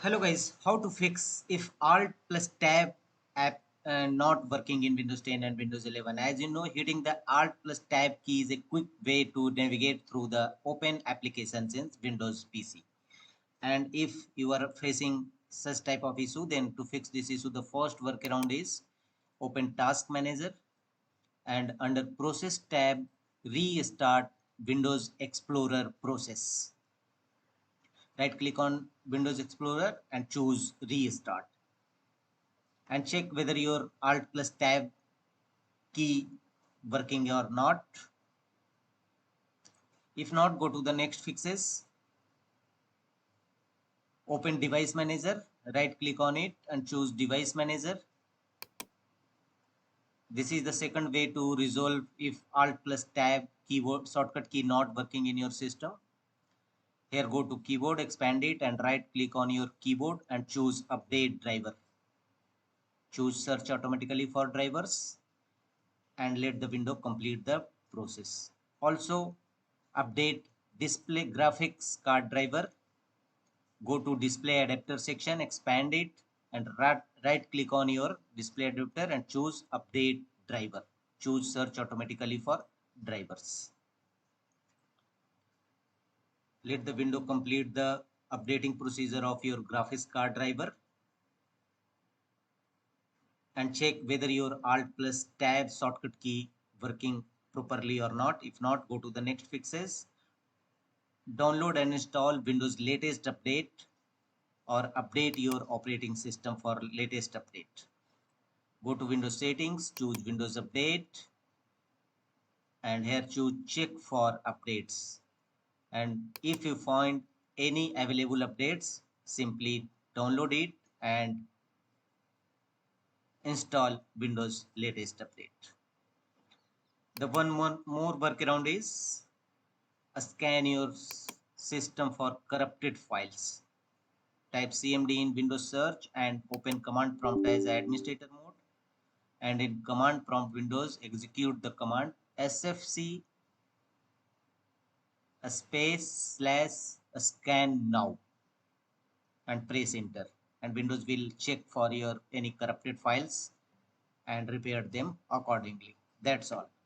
Hello guys, how to fix if Alt plus Tab app not working in Windows 10 and Windows 11. As you know, hitting the Alt plus Tab key is a quick way to navigate through the open applications in Windows PC. And if you are facing such type of issue, then to fix this issue, the first workaround is open Task Manager and under Process tab, restart Windows Explorer process. Right click on Windows Explorer and choose Restart and check whether your Alt plus Tab key working or not. If not, go to the next fixes. Open Device Manager, right click on it and choose Device Manager. This is the second way to resolve if Alt plus Tab keyboard shortcut key not working in your system. Here go to keyboard, expand it and right click on your keyboard and choose update driver. Choose search automatically for drivers and let the window complete the process. Also update display graphics card driver. Go to display adapter section, expand it and right click on your display adapter and choose update driver. Choose search automatically for drivers. Let the window complete the updating procedure of your graphics card driver and check whether your Alt plus Tab shortcut key working properly or not. If not, go to the next fixes. Download and install Windows latest update or update your operating system for latest update. Go to Windows settings, choose Windows Update and here choose check for updates. And if you find any available updates, simply download it and install Windows latest update. The one more workaround is scan your system for corrupted files. Type CMD in Windows search and open command prompt as administrator mode. And in command prompt Windows, execute the command sfc a space slash scan now and press enter. And Windows will check for your any corrupted files and repair them accordingly. That's all.